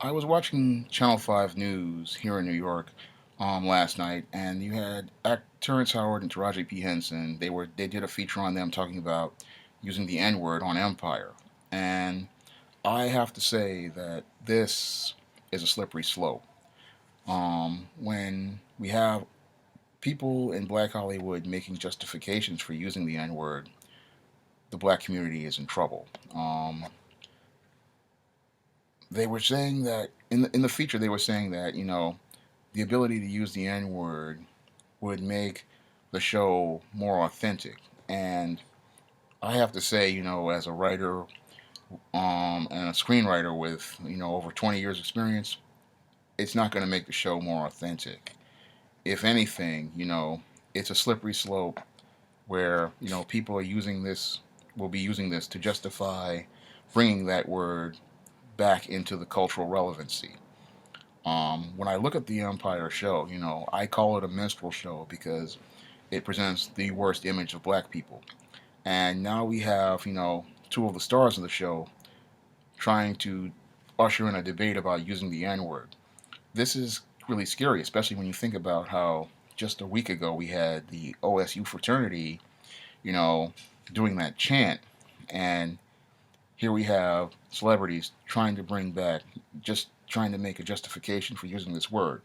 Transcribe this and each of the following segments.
I was watching Channel 5 News here in New York last night, and you had Terrence Howard and Taraji P. Henson. They did a feature on them talking about using the N word on Empire, and I have to say that this is a slippery slope. When we have people in Black Hollywood making justifications for using the N word, the Black community is in trouble. They were saying that in the feature they were saying that the ability to use the N word would make the show more authentic. And I have to say, as a writer and a screenwriter with over 20 years experience, it's not going to make the show more authentic. If anything, it's a slippery slope where people are using this will be using this to justify bringing that word back into the cultural relevancy. When I look at the Empire show, I call it a minstrel show because it presents the worst image of black people. And now we have, two of the stars of the show trying to usher in a debate about using the N word. This is really scary, especially when you think about how just a week ago we had the OSU fraternity, you know, doing that chant. And here we have celebrities trying to bring back, just trying to make a justification for using this word.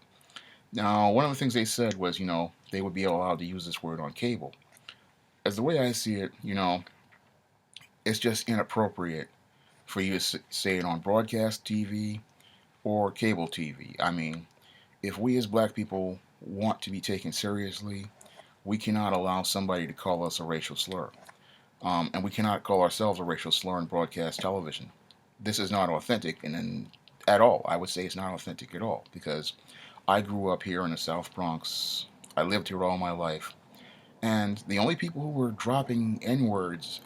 Now, one of the things they said was, they would be allowed to use this word on cable. As the way I see it, it's just inappropriate for you to say it on broadcast TV or cable TV. I mean, if we as black people want to be taken seriously, we cannot allow somebody to call us a racial slur. And we cannot call ourselves a racial slur in broadcast television. This is not authentic, and at all. I would say it's not authentic at all because I grew up here in the South Bronx. I lived here all my life, and the only people who were dropping N words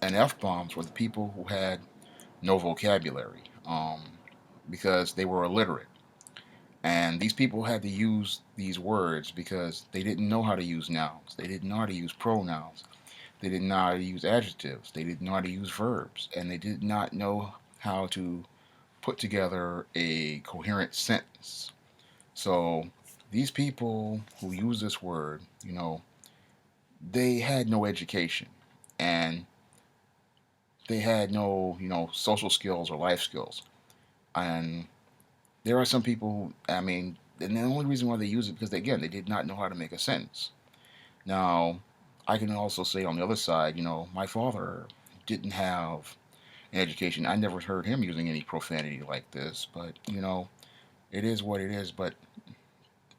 and F bombs were the people who had no vocabulary, because they were illiterate. And these people had to use these words because they didn't know how to use nouns. They didn't know how to use pronouns. They didn't know how to use adjectives. They didn't know how to use verbs. And they did not know how to put together a coherent sentence. So these people who use this word, they had no education. And they had no, social skills or life skills. And there are some people, I mean, and the only reason why they use it because, again, they did not know how to make a sentence. Now, I can also say on the other side, my father didn't have an education. I never heard him using any profanity like this, but, it is what it is. But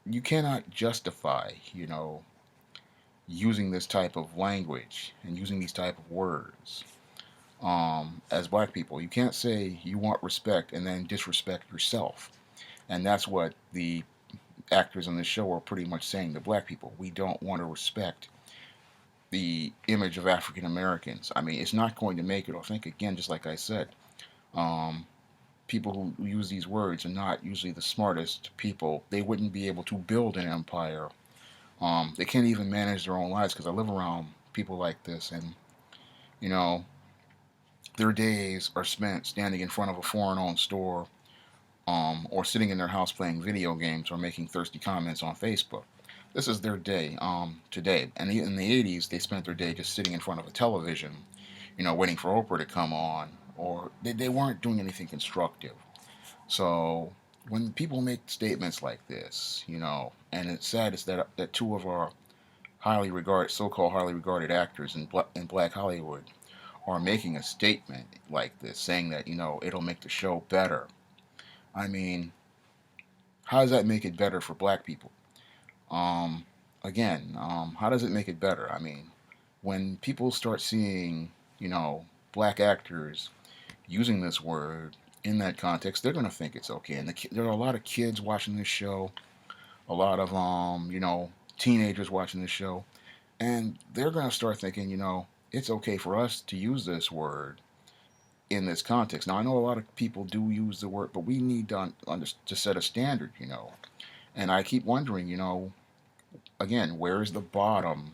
you cannot justify, using this type of language and using these type of words as black people. You can't say you want respect and then disrespect yourself. And that's what the actors on this show are pretty much saying to black people. We don't want to respect the image of African Americans. I mean, it's not going to make it authentic. Again, just like I said, um, people who use these words are not usually the smartest people. They wouldn't be able to build an empire. They can't even manage their own lives because I live around people like this, and you know, their days are spent standing in front of a foreign-owned store, or sitting in their house playing video games or making thirsty comments on Facebook. This is their day today. And in the 80s, they spent their day just sitting in front of a television, waiting for Oprah to come on, or they weren't doing anything constructive. So when people make statements like this, and it's sad is that two of our so-called highly regarded actors in Black Hollywood are making a statement like this, saying that it'll make the show better. I mean, how does that make it better for black people? Again, how does it make it better? I mean, when people start seeing, black actors using this word in that context, they're going to think it's okay. And there are a lot of kids watching this show, a lot of, teenagers watching this show, and they're going to start thinking, it's okay for us to use this word in this context. Now, I know a lot of people do use the word, but we need to set a standard, And I keep wondering, again, where is the bottom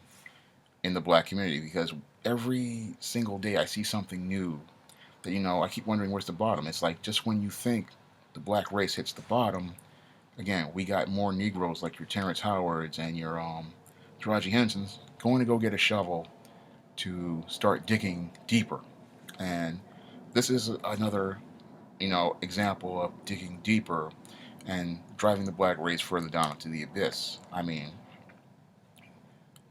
in the black community? Because every single day I see something new that, I keep wondering where's the bottom. It's like just when you think the black race hits the bottom, again, we got more Negroes like your Terrence Howards and your Taraji Hensons going to go get a shovel to start digging deeper. And this is another, example of digging deeper and driving the black race further down into the abyss. I mean,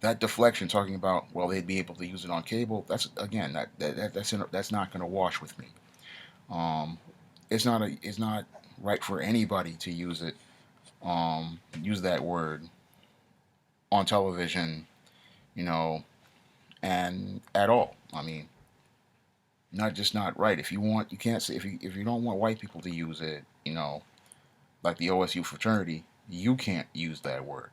that deflection talking about, well, they'd be able to use it on cable. That's again that's not going to wash with me. Um, it's not right for anybody to use it, use that word on television, you know, and at all. I mean, not right. If you want, you can't say if you don't want white people to use it, like the OSU fraternity, you can't use that word.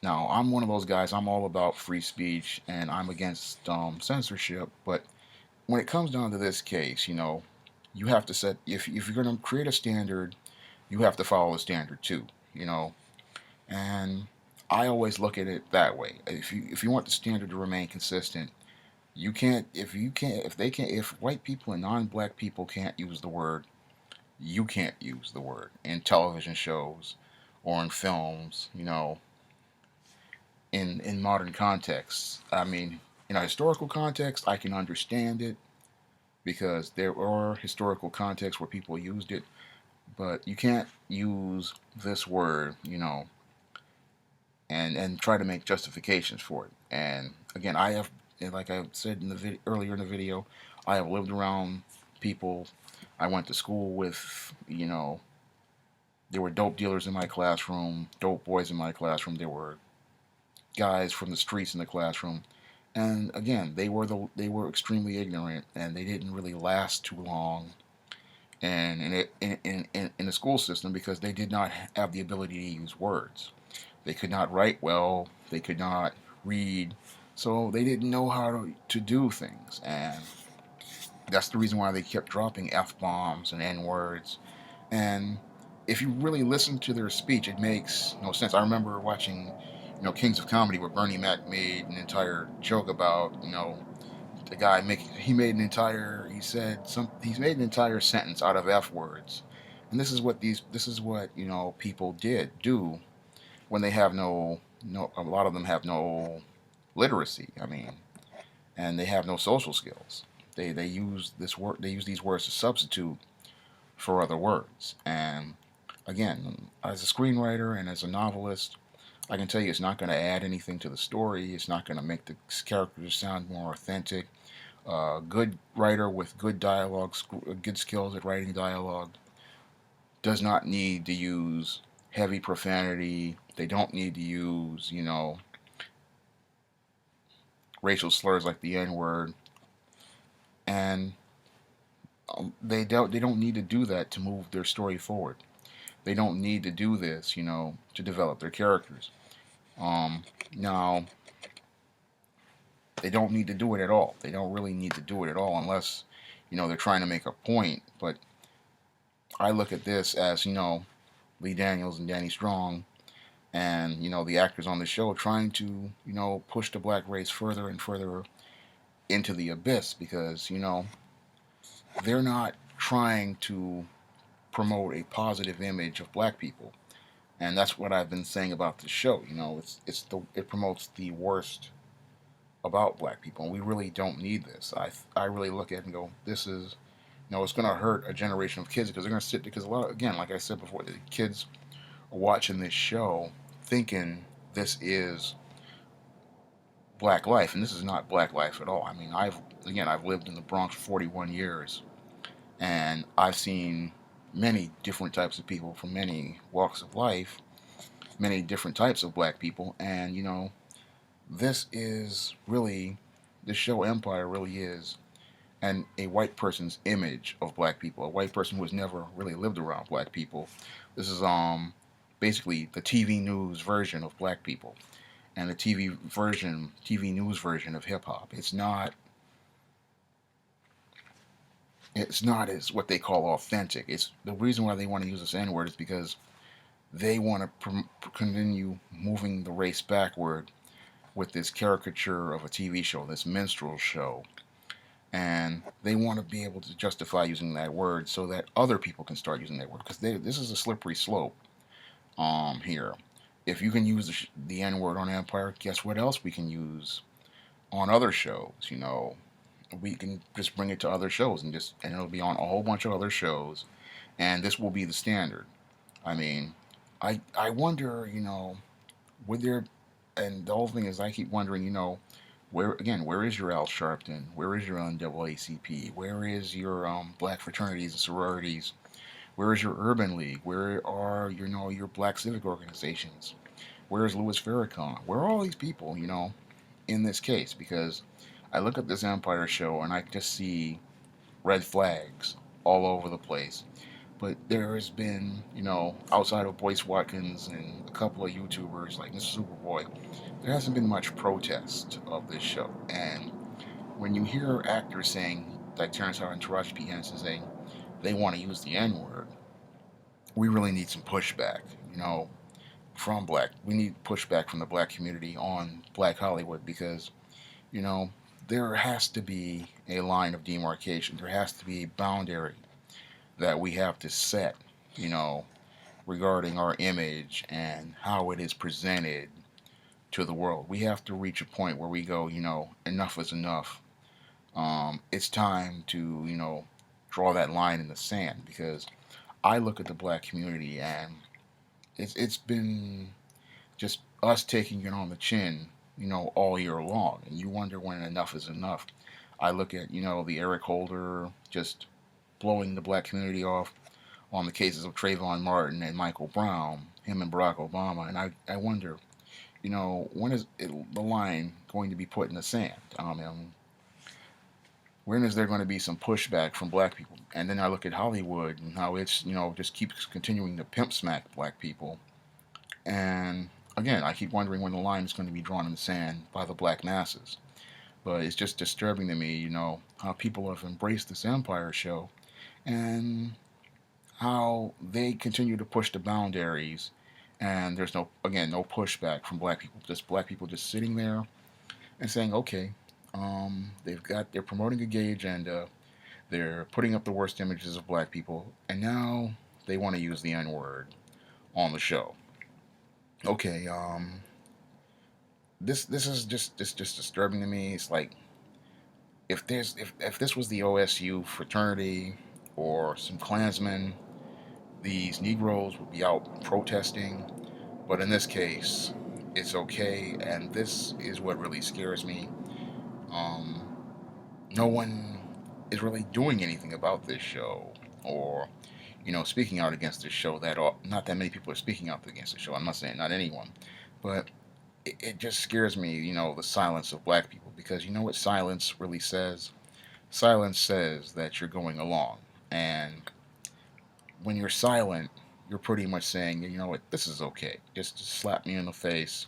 Now, I'm one of those guys. I'm all about free speech and I'm against censorship. But when it comes down to this case, you have to set if you're going to create a standard, you have to follow the standard too. You know, and I always look at it that way. If you want the standard to remain consistent, you can't if white people and non-black people can't use the word, you can't use the word in television shows or in films. In modern contexts. I mean, in a historical context, I can understand it because there are historical contexts where people used it, but you can't use this word, and try to make justifications for it. And again, like I said earlier in the video, I have lived around people. I went to school with, there were dope dealers in my classroom, dope boys in my classroom. There were guys from the streets in the classroom, and again, they were extremely ignorant, and they didn't really last too long, and in the school system because they did not have the ability to use words. They could not write well. They could not read, so they didn't know how to do things, and that's the reason why they kept dropping f bombs and n words. And if you really listen to their speech, it makes no sense. I remember watching, Kings of Comedy, where Bernie Mac made an entire joke about, the guy he made an entire he's made an entire sentence out of f words, and this is what people do when they have no a lot of them have no literacy. I mean, and they have no social skills. They use these words to substitute for other words. And again, as a screenwriter and as a novelist, I can tell you it's not going to add anything to the story. It's not going to make the characters sound more authentic. A good writer with good dialogue, good skills at writing dialogue, does not need to use heavy profanity. They don't need to use, racial slurs like the N word, and they don't need to do that to move their story forward. They don't need to do this, to develop their characters. Now, they don't need to do it at all. They don't really need to do it at all unless, they're trying to make a point. But I look at this as, Lee Daniels and Danny Strong and, the actors on the show trying to, push the black race further and further into the abyss because, they're not trying to promote a positive image of black people. And that's what I've been saying about the show. It promotes the worst about black people, and we really don't need this. I really look at it and go, this is, it's going to hurt a generation of kids because they're going to sit because a lot, again, like I said before, the kids are watching this show thinking this is black life, and this is not black life at all. I mean, I've lived in the Bronx for 41 years, and I've seen many different types of people from many walks of life, many different types of black people, and this is really, the show Empire really is, and a white person's image of black people, a white person who has never really lived around black people. This is basically the TV news version of black people, and the TV news version of hip hop. It's not as what they call authentic. It's the reason why they want to use this N word is because they want to continue moving the race backward with this caricature of a TV show, this minstrel show. and they want to be able to justify using that word so that other people can start using that word, because this is a slippery slope here. If you can use the N word on Empire, guess what else we can use on other shows? We can just bring it to other shows, and it'll be on a whole bunch of other shows, and this will be the standard. I mean, I wonder, would there, and the whole thing is, I keep wondering, where is your Al Sharpton? Where is your NAACP? Where is your black fraternities and sororities? Where is your Urban League? Where are your black civic organizations? Where is Louis Farrakhan? Where are all these people? In this case, because I look at this Empire show and I just see red flags all over the place. But there has been, outside of Boyce Watkins and a couple of YouTubers like Mr. Superboy, there hasn't been much protest of this show. And when you hear actors saying, like Terrence Howard and Taraji P. Henson saying they want to use the N word, we really need some pushback, from black. We need pushback from the black community on Black Hollywood, because, you know, there has to be a line of demarcation. There has to be a boundary that we have to set, you know, regarding our image and how it is presented to the world. We have to reach a point where we go, enough is enough. It's time to, draw that line in the sand, because I look at the black community and it's been just us taking it on the chin, all year long. And you wonder when enough is enough. I look at, the Eric Holder just blowing the black community off on the cases of Trayvon Martin and Michael Brown, him and Barack Obama, and I wonder, when is the line going to be put in the sand? When is there going to be some pushback from black people? And then I look at Hollywood and how it's, just keeps continuing to pimp smack black people. And again, I keep wondering when the line is going to be drawn in the sand by the black masses. But it's just disturbing to me, how people have embraced this Empire show and how they continue to push the boundaries, and there's no pushback from black people. Just black people just sitting there and saying, okay, they're promoting a gay agenda, they're putting up the worst images of black people, and now they want to use the N word on the show. Okay, this is just disturbing to me. It's like, if this was the OSU fraternity or some Klansmen, these Negroes would be out protesting. But in this case, it's okay, and this is what really scares me. Um, no one is really doing anything about this show, or speaking out against this show. Not that many people are speaking out against the show. I'm not saying not anyone, but it just scares me. The silence of black people, because you know what silence really says. Silence says that you're going along, and when you're silent, you're pretty much saying, you know what, this is okay. Just slap me in the face,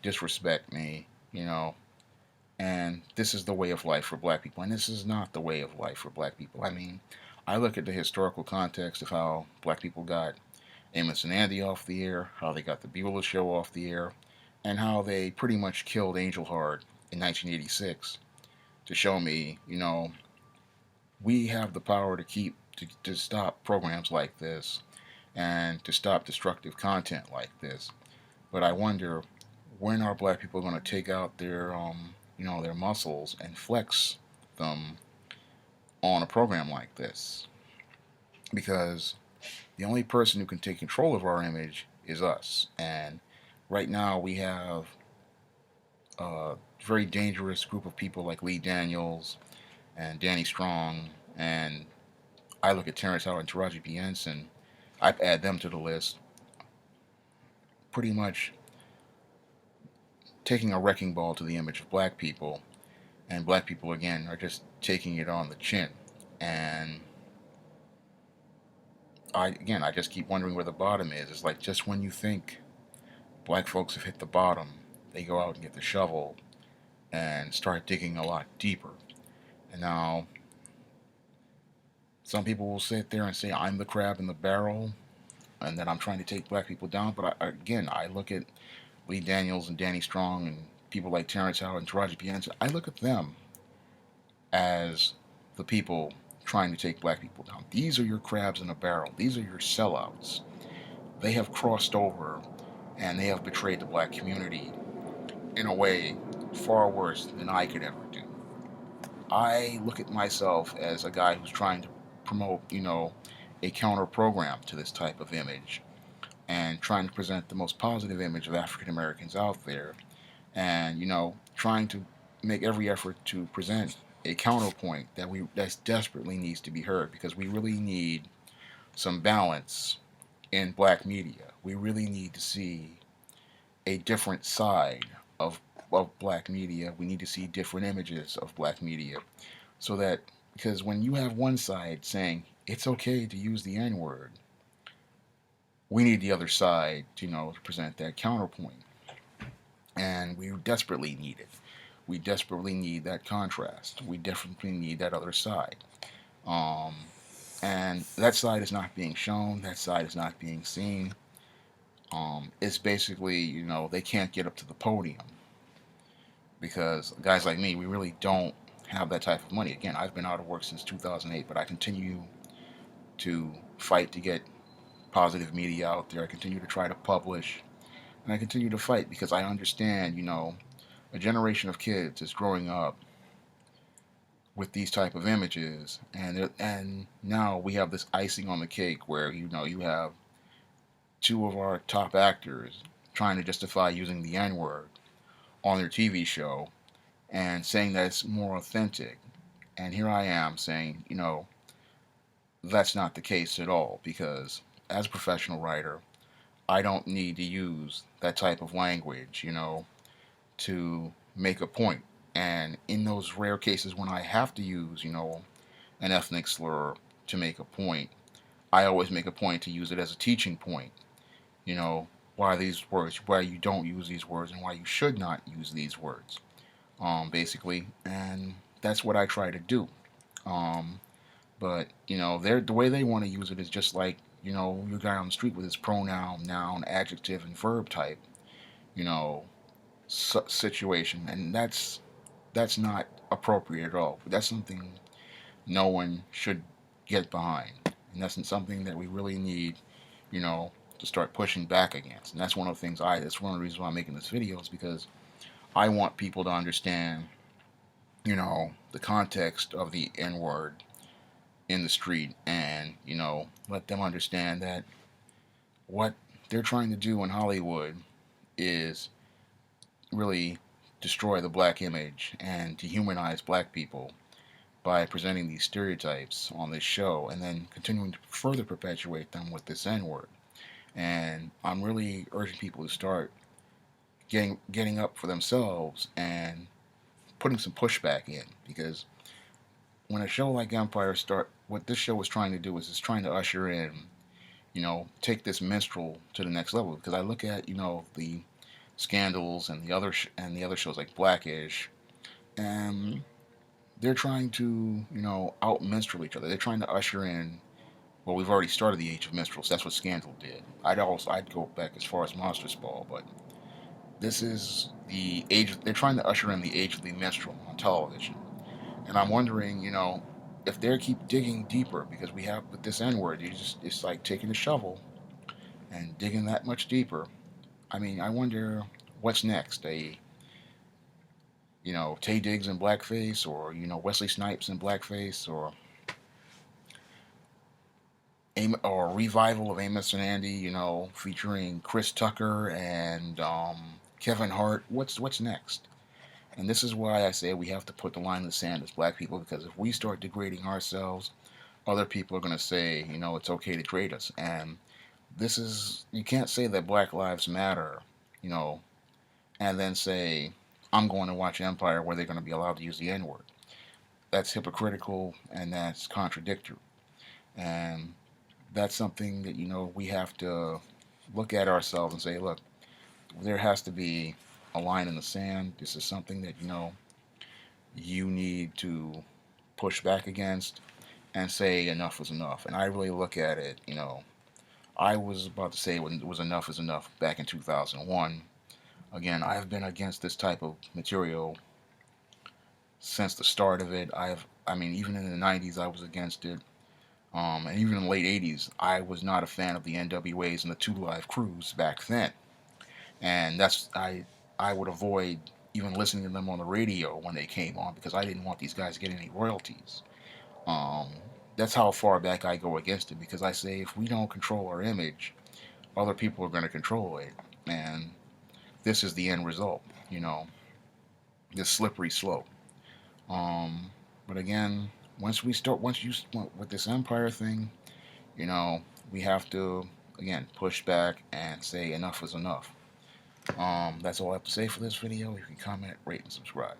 disrespect me, and this is the way of life for black people. And this is not the way of life for black people. I mean, I look at the historical context of how black people got Amos and Andy off the air, how they got the Beulah Show off the air, and how they pretty much killed Angel Heart in 1986 to show me, we have the power to stop programs like this and to stop destructive content like this. But I wonder, when are black people going to take out their muscles and flex them on a program like this? Because the only person who can take control of our image is us. And right now we have a very dangerous group of people like Lee Daniels and Danny Strong, and I look at Terrence Howard and Taraji P. Henson, I add them to the list, pretty much taking a wrecking ball to the image of black people, and black people again are just taking it on the chin. And I just keep wondering where the bottom is. It's like, just when you think black folks have hit the bottom, they go out and get the shovel and start digging a lot deeper. And now some people will sit there and say I'm the crab in the barrel and that I'm trying to take black people down. But I look at Lee Daniels and Danny Strong and people like Terrence Howard and Taraji P. Henson. I look at them as the people trying to take black people down. These are your crabs in a barrel. These are your sellouts. They have crossed over and they have betrayed the black community in a way far worse than I could ever do. I look at myself as a guy who's trying to promote, a counter program to this type of image and trying to present the most positive image of African Americans out there and, trying to make every effort to present a counterpoint that desperately needs to be heard because we really need some balance in black media. We really need to see a different side of black media. We need to see different images of black media so that because when you have one side saying it's okay to use the N word, we need the other side, to present that counterpoint, and we desperately need it. We desperately need that contrast. We definitely need that other side. Um, and that side is not being shown. That side is not being seen. It's basically, they can't get up to the podium because guys like me, we really don't have that type of money. Again, I've been out of work since 2008, but I continue to fight to get positive media out there. I continue to try to publish, and I continue to fight because I understand, a generation of kids is growing up with these type of images, and now we have this icing on the cake where you have two of our top actors trying to justify using the N word on their TV show and saying that it's more authentic. And here I am saying, that's not the case at all because as a professional writer, I don't need to use that type of language, to make a point. And in those rare cases when I have to use, an ethnic slur to make a point, I always make a point to use it as a teaching point. Why these words, why you don't use these words, and why you should not use these words, basically. And that's what I try to do. Um, but the way they want to use it is just like your guy on the street with his pronoun, noun, adjective, and verb type, you know, situation, and that's not appropriate at all. That's something no one should get behind, and that's something that we really need, to start pushing back against. And that's one of the things that's one of the reasons why I'm making this video is because I want people to understand, the context of the N word in the street, and let them understand that what they're trying to do in Hollywood is really destroy the black image and dehumanize black people by presenting these stereotypes on this show and then continuing to further perpetuate them with this N word. And I'm really urging people to start getting up for themselves and putting some pushback in because when a show like Empire what this show was trying to do is it's trying to usher in, take this minstrel to the next level. Because I look at, the Scandals and the other shows like Blackish, and they're trying to, out minstrel each other. They're trying to usher in. Well, we've already started the age of minstrels. That's what Scandal did. I'd go back as far as Monsters Ball, but this is the age. They're trying to usher in the age of the minstrel on television. And I'm wondering, if they keep digging deeper, because we have with this N word, it's like taking a shovel and digging that much deeper. I mean, I wonder what's next. Tay Diggs in blackface, or Wesley Snipes in blackface, or a revival of Amos and Andy, featuring Chris Tucker and Kevin Hart. What's next? And this is why I say we have to put the line in the sand as black people, because if we start degrading ourselves, other people are going to say, it's okay to degrade us. And you can't say that Black Lives Matter, you know, and then say, I'm going to watch Empire where they're going to be allowed to use the N word. That's hypocritical and that's contradictory. And that's something that, we have to look at ourselves and say, look, there has to be a line in the sand. This is something that, you need to push back against and say enough is enough. And I really look at it, I was about to say when it was enough is enough back in 2001. Again, I've been against this type of material since the start of it. I mean, even in the '90s, I was against it. And even in the late '80s, I was not a fan of the NWAs and the Two Live Crews back then. And I would avoid even listening to them on the radio when they came on because I didn't want these guys getting any royalties. Um, that's how far back I go against it because I say if we don't control our image, other people are going to control it, and this is the end result. You know, this slippery slope. Um, but again, once you with this empire thing, you know, we have to again push back and say enough is enough. That's all I have to say for this video. You can comment, rate, and subscribe.